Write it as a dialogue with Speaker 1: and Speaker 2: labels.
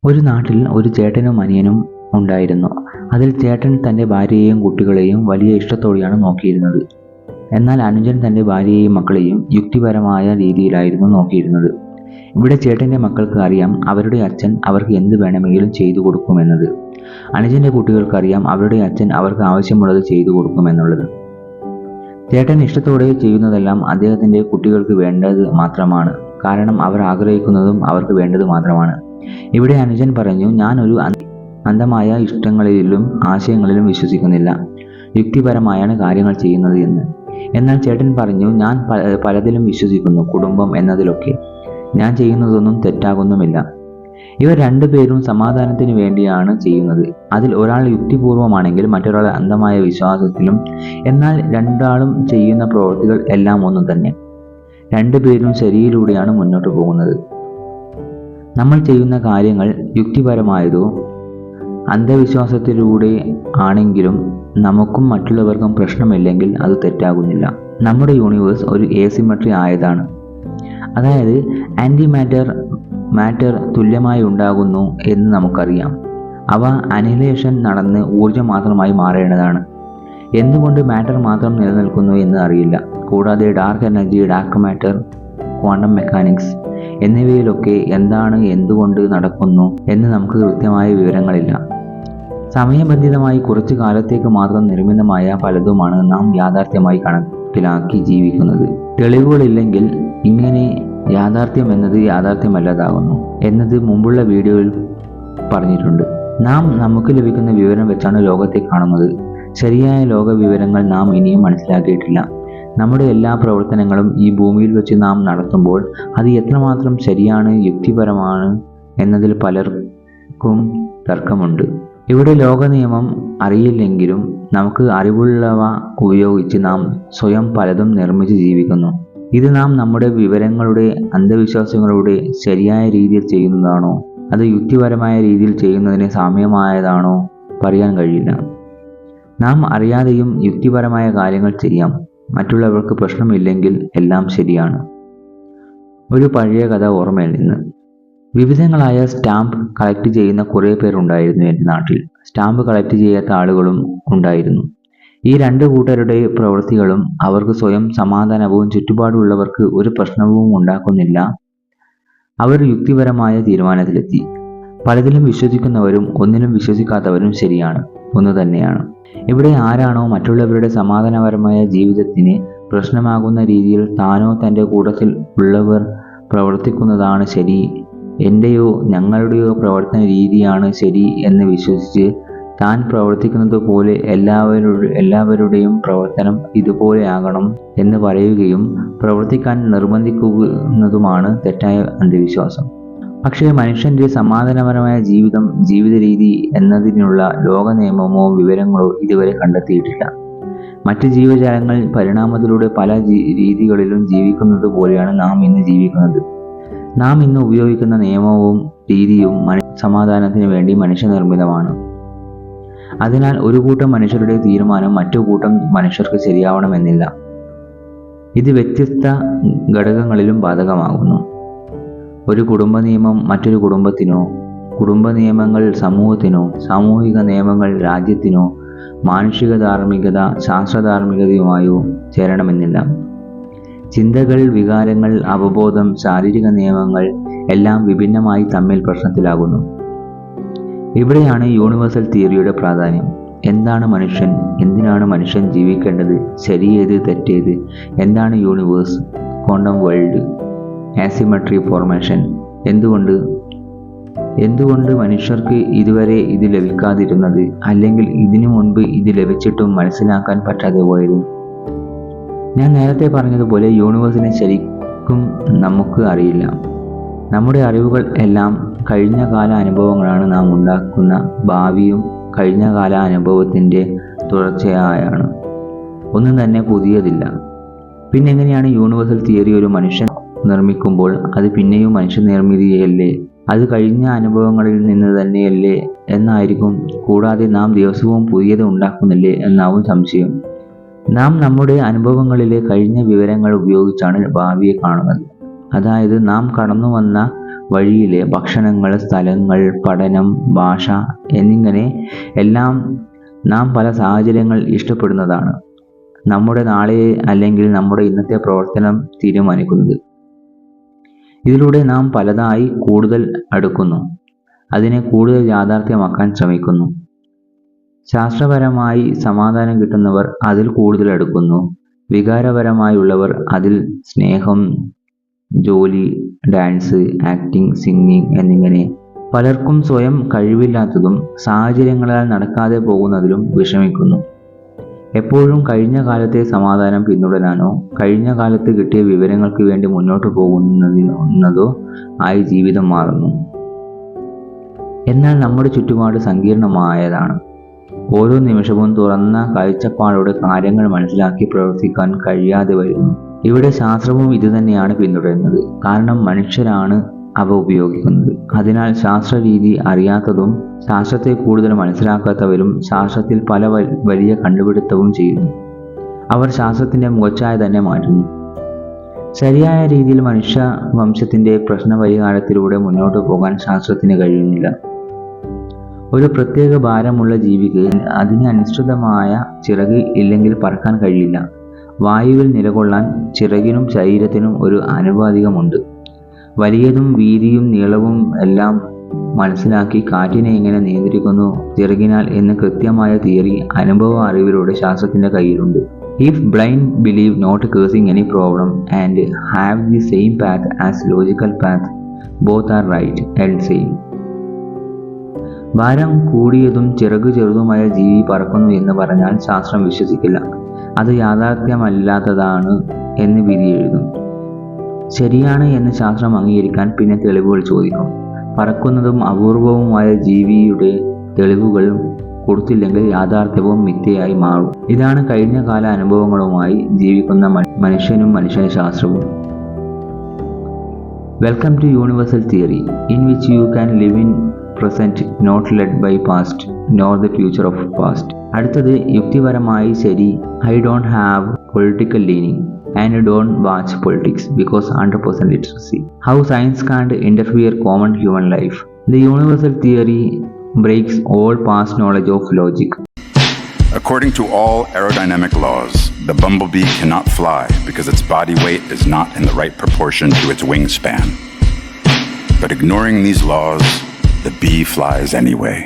Speaker 1: ഒരു നാട്ടിൽ ഒരു ചേട്ടനും അനിയനും ഉണ്ടായിരുന്നു. അതിൽ ചേട്ടൻ തൻ്റെ ഭാര്യയെയും കുട്ടികളെയും വലിയ ഇഷ്ടത്തോടെയാണ് നോക്കിയിരുന്നത്. എന്നാൽ അനുജൻ തൻ്റെ ഭാര്യയെയും മക്കളെയും യുക്തിപരമായ രീതിയിലായിരുന്നു നോക്കിയിരുന്നത്. ഇവിടെ ചേട്ടൻ്റെ മക്കൾക്ക് അറിയാം അവരുടെ അച്ഛൻ അവർക്ക് എന്ത് വേണമെങ്കിലും ചെയ്തു കൊടുക്കുമെന്നത്. അനുജൻ്റെ കുട്ടികൾക്കറിയാം അവരുടെ അച്ഛൻ അവർക്ക് ആവശ്യമുള്ളത് ചെയ്തു കൊടുക്കുമെന്നുള്ളത്. ചേട്ടൻ ഇഷ്ടത്തോടെ ചെയ്യുന്നതെല്ലാം അദ്ദേഹത്തിൻ്റെ കുട്ടികൾക്ക് വേണ്ടത് മാത്രമാണ്. കാരണം അവർ ആഗ്രഹിക്കുന്നതും അവർക്ക് വേണ്ടത് മാത്രമാണ്. ഇവിടെ അനുജൻ പറഞ്ഞു, ഞാൻ ഒരു അന്ധമായ ഇഷ്ടങ്ങളിലും ആശയങ്ങളിലും വിശ്വസിക്കുന്നില്ല, യുക്തിപരമായാണ് കാര്യങ്ങൾ ചെയ്യുന്നത് എന്ന്. എന്നാൽ ചേട്ടൻ പറഞ്ഞു, ഞാൻ പലതിലും വിശ്വസിക്കുന്നു, കുടുംബം എന്നതിലൊക്കെ. ഞാൻ ചെയ്യുന്നതൊന്നും തെറ്റാകുന്നുമില്ല. ഇവർ രണ്ടുപേരും സമാധാനത്തിന് വേണ്ടിയാണ് ചെയ്യുന്നത്. അതിൽ ഒരാൾ യുക്തിപൂർവമാണെങ്കിൽ മറ്റൊരാൾ അന്ധമായ വിശ്വാസത്തിലും. എന്നാൽ രണ്ടാളും ചെയ്യുന്ന പ്രവൃത്തികൾ എല്ലാം ഒന്നു തന്നെ. രണ്ടുപേരും ശരിയിലൂടെയാണ് മുന്നോട്ട് പോകുന്നത്. നമ്മൾ ചെയ്യുന്ന കാര്യങ്ങൾ യുക്തിപരമായതോ അന്ധവിശ്വാസത്തിലൂടെ ആണെങ്കിലും നമുക്കും മറ്റുള്ളവർക്കും പ്രശ്നമില്ലെങ്കിൽ അത് തെറ്റാകുന്നില്ല. നമ്മുടെ യൂണിവേഴ്സ് ഒരു ഏസിമെട്രി ആയതാണ്. അതായത് ആൻറ്റി മാറ്റർ തുല്യമായി ഉണ്ടാകുന്നു എന്ന് നമുക്കറിയാം. അവ അനിഹിലേഷൻ നടന്ന് ഊർജം മാത്രമായി മാറേണ്ടതാണ്. എന്തുകൊണ്ട് മാറ്റർ മാത്രം നിലനിൽക്കുന്നു എന്ന് അറിയില്ല. കൂടാതെ dark energy, dark matter, quantum mechanics എന്നിവയിലൊക്കെ എന്താണ്, എന്തുകൊണ്ട് നടക്കുന്നു എന്ന് നമുക്ക് കൃത്യമായ വിവരങ്ങളില്ല. സമയബന്ധിതമായി കുറച്ചു കാലത്തേക്ക് മാത്രം നിർമ്മിതമായ പലതുമാണ് നാം യാഥാർത്ഥ്യമായി കണക്കിലാക്കി ജീവിക്കുന്നത്. തെളിവുകളില്ലെങ്കിൽ ഇങ്ങനെ യാഥാർത്ഥ്യം എന്നത് യാഥാർത്ഥ്യമല്ലാതാകുന്നു എന്നത് മുമ്പുള്ള വീഡിയോയിൽ പറഞ്ഞിട്ടുണ്ട്. നാം നമുക്ക് ലഭിക്കുന്ന വിവരം വെച്ചാണ് ലോകത്തെ കാണുന്നത്. ശരിയായ ലോക വിവരങ്ങൾ നാം ഇനിയും മനസ്സിലാക്കിയിട്ടില്ല. നമ്മുടെ എല്ലാ പ്രവർത്തനങ്ങളും ഈ ഭൂമിയിൽ വെച്ച് നാം നടത്തുമ്പോൾ അത് എത്രമാത്രം ശരിയാണ്, യുക്തിപരമാണ് എന്നതിൽ പലർക്കും തർക്കമുണ്ട്. ഇവിടെ ലോക നിയമം അറിയില്ലെങ്കിലും നമുക്ക് അറിവുള്ളവ ഉപയോഗിച്ച് നാം സ്വയം പലതും നിർമ്മിച്ച് ജീവിക്കുന്നു. ഇത് നാം നമ്മുടെ വിവരങ്ങളുടെ അന്ധവിശ്വാസങ്ങളുടെ ശരിയായ രീതിയിൽ ചെയ്യുന്നതാണോ അത് യുക്തിപരമായ രീതിയിൽ ചെയ്യുന്നതിന് സാമ്യമായതാണോ പറയാൻ കഴിയില്ല. നാം അറിയാതെയും യുക്തിപരമായ കാര്യങ്ങൾ ചെയ്യാം. മറ്റുള്ളവർക്ക് പ്രശ്നമില്ലെങ്കിൽ എല്ലാം ശരിയാണ്. ഒരു പഴയ കഥ ഓർമ്മയിൽ നിന്ന്. വിവിധങ്ങളായ സ്റ്റാമ്പ് കളക്ട് ചെയ്യുന്ന കുറേ പേരുണ്ടായിരുന്നു എൻ്റെ നാട്ടിൽ. സ്റ്റാമ്പ് കളക്ട് ചെയ്യാത്ത ആളുകളും ഉണ്ടായിരുന്നു. ഈ രണ്ടു കൂട്ടരുടെ പ്രവൃത്തികളും അവർക്ക് സ്വയം സമാധാനവും ചുറ്റുപാടുള്ളവർക്ക് ഒരു പ്രശ്നവും ഉണ്ടാക്കുന്നില്ല. അവർ യുക്തിപരമായ തീരുമാനത്തിലെത്തി. പലതിലും വിശ്വസിക്കുന്നവരും ഒന്നിലും വിശ്വസിക്കാത്തവരും ശരിയാണ്, ഒന്നു തന്നെയാണ്. ഇവിടെ ആരാണോ മറ്റുള്ളവരുടെ സമാധാനപരമായ ജീവിതത്തിന് പ്രശ്നമാകുന്ന രീതിയിൽ താനോ തൻ്റെ കൂട്ടത്തിൽ ഉള്ളവർ പ്രവർത്തിക്കുന്നതാണ് ശരി, എൻ്റെയോ ഞങ്ങളുടെയോ പ്രവർത്തന രീതിയാണ് ശരി എന്ന് വിശ്വസിച്ച് താൻ പ്രവർത്തിക്കുന്നത് പോലെ എല്ലാവരുടെയും പ്രവർത്തനം ഇതുപോലെ ആകണം എന്ന് പറയുകയും പ്രവർത്തിക്കാൻ നിർബന്ധിക്കുന്നതുമാണ് തെറ്റായ അന്ധവിശ്വാസം. പക്ഷേ മനുഷ്യൻ്റെ സമാധാനപരമായ ജീവിത രീതി എന്നതിനുള്ള ലോക നിയമമോ വിവരങ്ങളോ ഇതുവരെ കണ്ടെത്തിയിട്ടില്ല. മറ്റ് ജീവജാലങ്ങൾ പരിണാമത്തിലൂടെ പല രീതികളിലും ജീവിക്കുന്നത് പോലെയാണ് നാം ഇന്ന് ജീവിക്കുന്നത്. നാം ഇന്ന് ഉപയോഗിക്കുന്ന നിയമവും രീതിയും സമാധാനത്തിന് വേണ്ടി മനുഷ്യനിർമ്മിതമാണ്. അതിനാൽ ഒരു കൂട്ടം മനുഷ്യരുടെ തീരുമാനം മറ്റു കൂട്ടം മനുഷ്യർക്ക് ശരിയാവണമെന്നില്ല. ഇത് വ്യത്യസ്ത ഘടകങ്ങളിലും ബാധകമാകുന്നു. ഒരു കുടുംബ നിയമം മറ്റൊരു കുടുംബത്തിനോ, കുടുംബ നിയമങ്ങൾ സമൂഹത്തിനോ, സാമൂഹിക നിയമങ്ങൾ രാജ്യത്തിനോ, മാനുഷിക ധാർമ്മികത ശാസ്ത്രധാർമ്മികതയുമായോ ചേരണമെന്നില്ല. ചിന്തകൾ, വികാരങ്ങൾ, അവബോധം, ശാരീരിക നിയമങ്ങൾ എല്ലാം വിഭിന്നമായി തമ്മിൽ പ്രശ്നത്തിലാകുന്നു. ഇവിടെയാണ് യൂണിവേഴ്സൽ തിയറിയുടെ പ്രാധാന്യം. എന്താണ് മനുഷ്യൻ? എന്തിനാണ് മനുഷ്യൻ ജീവിക്കേണ്ടത്? ശരിയേത്, തെറ്റേത്? എന്താണ് യൂണിവേഴ്സ്, ക്വാണ്ടം വേൾഡ്, ആസിമെട്രി ഫോർമേഷൻ? എന്തുകൊണ്ട് മനുഷ്യർക്ക് ഇതുവരെ ഇത് ലഭിക്കാതിരുന്നത്? അല്ലെങ്കിൽ ഇതിനു മുൻപ് ഇത് ലഭിച്ചിട്ടും മനസ്സിലാക്കാൻ പറ്റാതെ പോയത്? ഞാൻ നേരത്തെ പറഞ്ഞതുപോലെ യൂണിവേഴ്സിനെ ശരിക്കും നമുക്ക് അറിയില്ല. നമ്മുടെ അറിവുകൾ എല്ലാം കഴിഞ്ഞകാല അനുഭവങ്ങളാണ്. നാം ഉണ്ടാക്കുന്ന ഭാവിയും കഴിഞ്ഞകാല അനുഭവത്തിൻ്റെ തുടർച്ചയായാണ്. ഒന്നും തന്നെ പുതിയതില്ല. പിന്നെങ്ങനെയാണ് യൂണിവേഴ്സൽ തിയറി ഒരു മനുഷ്യൻ നിർമ്മിക്കുമ്പോൾ അത് പിന്നെയും മനുഷ്യ നിർമ്മിതിയല്ലേ? അത് കഴിഞ്ഞ അനുഭവങ്ങളിൽ നിന്ന് തന്നെയല്ലേ എന്നായിരിക്കും. കൂടാതെ നാം ദിവസവും പുതിയത് ഉണ്ടാക്കുന്നില്ലേ എന്നാവും സംശയം. നാം നമ്മുടെ അനുഭവങ്ങളിലെ കഴിഞ്ഞ വിവരങ്ങൾ ഉപയോഗിച്ചാണ് ഭാവിയെ കാണുന്നത്. അതായത് നാം കടന്നു വന്ന വഴിയിലെ ഭക്ഷണങ്ങൾ, സ്ഥലങ്ങൾ, പഠനം, ഭാഷ എന്നിങ്ങനെ എല്ലാം നാം പല സാഹചര്യങ്ങൾ ഇഷ്ടപ്പെടുന്നതാണ് നമ്മുടെ നാളെ അല്ലെങ്കിൽ നമ്മുടെ ഇന്നത്തെ പ്രവർത്തനം തീരുമാനിക്കുന്നത്. ഇതിലൂടെ നാം പലതായി കൂടുതൽ അടുക്കുന്നു, അതിനെ കൂടുതൽ യാഥാർത്ഥ്യമാക്കാൻ ശ്രമിക്കുന്നു. ശാസ്ത്രപരമായി സമാധാനം കിട്ടുന്നവർ അതിൽ കൂടുതൽ അടുക്കുന്നു. വികാരപരമായുള്ളവർ അതിൽ സ്നേഹം, ജോലി, ഡാൻസ്, ആക്ടിംഗ്, സിംഗിങ് എന്നിങ്ങനെ. പലർക്കും സ്വയം കഴിവില്ലാത്തതും സാഹചര്യങ്ങളാൽ നടക്കാതെ പോകുന്നതിലും വിഷമിക്കുന്നു. എപ്പോഴും കഴിഞ്ഞ കാലത്തെ സമാധാനം പിന്തുടരാനോ കഴിഞ്ഞ കാലത്ത് കിട്ടിയ വിവരങ്ങൾക്ക് വേണ്ടി മുന്നോട്ട് പോകുന്നതോ ആയി ജീവിതം മാറുന്നു. എന്നാൽ നമ്മുടെ ചുറ്റുപാട് സങ്കീർണമായതാണ്. ഓരോ നിമിഷവും തുറന്ന കാഴ്ചപ്പാടോടെ കാര്യങ്ങൾ മനസ്സിലാക്കി പ്രവർത്തിക്കാൻ കഴിയാതെ വരുന്നു. ഇവിടെ ശാസ്ത്രവും ഇതുതന്നെയാണ് പിന്തുടരുന്നത്. കാരണം മനുഷ്യരാണ് അവ ഉപയോഗിക്കുന്നത്. അതിനാൽ ശാസ്ത്രരീതി അറിയാത്തതും ശാസ്ത്രത്തെ കൂടുതൽ മനസ്സിലാക്കാത്തവരും ശാസ്ത്രത്തിൽ പല വലിയ കണ്ടുപിടുത്തവും ചെയ്യുന്നു. അവർ ശാസ്ത്രത്തിന്റെ മുഖച്ഛായ തന്നെ മാറ്റുന്നു. ശരിയായ രീതിയിൽ മനുഷ്യ വംശത്തിന്റെ പ്രശ്നപരിഹാരത്തിലൂടെ മുന്നോട്ട് പോകാൻ ശാസ്ത്രത്തിന് കഴിയുന്നില്ല. ഒരു പ്രത്യേക ഭാരമുള്ള ജീവിക്ക് അതിന് അനുസൃതമായ ചിറക് ഇല്ലെങ്കിൽ പറക്കാൻ കഴിയില്ല. വായുവിൽ നിലകൊള്ളാൻ ചിറകിനും ശരീരത്തിനും ഒരു ആനുപാതികമുണ്ട്. വലിയതും വീതിയും നീളവും എല്ലാം മനസ്സിലാക്കി കാറ്റിനെ എങ്ങനെ നിയന്ത്രിക്കുന്നു ചിറകിനാൽ എന്ന് കൃത്യമായ തിയറി അനുഭവ അറിവിലൂടെ ശാസ്ത്രത്തിന്റെ കയ്യിലുണ്ട്. If blind believe not causing any problem and have the same path as logical path, both are right and same. ഭാരം കൂടിയതും ചിറകു ചെറുതുമായ ജീവി പറക്കുന്നു എന്ന് പറഞ്ഞാൽ ശാസ്ത്രം വിശ്വസിക്കില്ല. അത് യാഥാർത്ഥ്യമല്ലാത്തതാണ് എന്ന് വിധി എഴുതും. ശരിയാണ് എന്ന് ശാസ്ത്രം അംഗീകരിക്കാൻ പിന്നെ തെളിവുകൾ ചോദിക്കും. പറക്കുന്നതും അപൂർവവുമായ ജീവിയുടെ തെളിവുകൾ കൊടുത്തില്ലെങ്കിൽ യാഥാർത്ഥ്യവും മിഥ്യയായി മാറും. ഇതാണ് കഴിഞ്ഞ കാല അനുഭവങ്ങളുമായി ജീവിക്കുന്ന മനുഷ്യനും മനുഷ്യശാസ്ത്രവും. Welcome to universal theory in which you can live in present, not led by past nor the future of past. അടുത്തത് യുക്തിപരമായി ശരി. I don't have political leaning and don't watch politics because 100% literacy. How science can't interfere common human life. The universal theory breaks all past knowledge of logic.
Speaker 2: According to all aerodynamic laws, the bumblebee cannot fly because its body weight is not in the right proportion to its wingspan. But ignoring these laws, the bee flies anyway.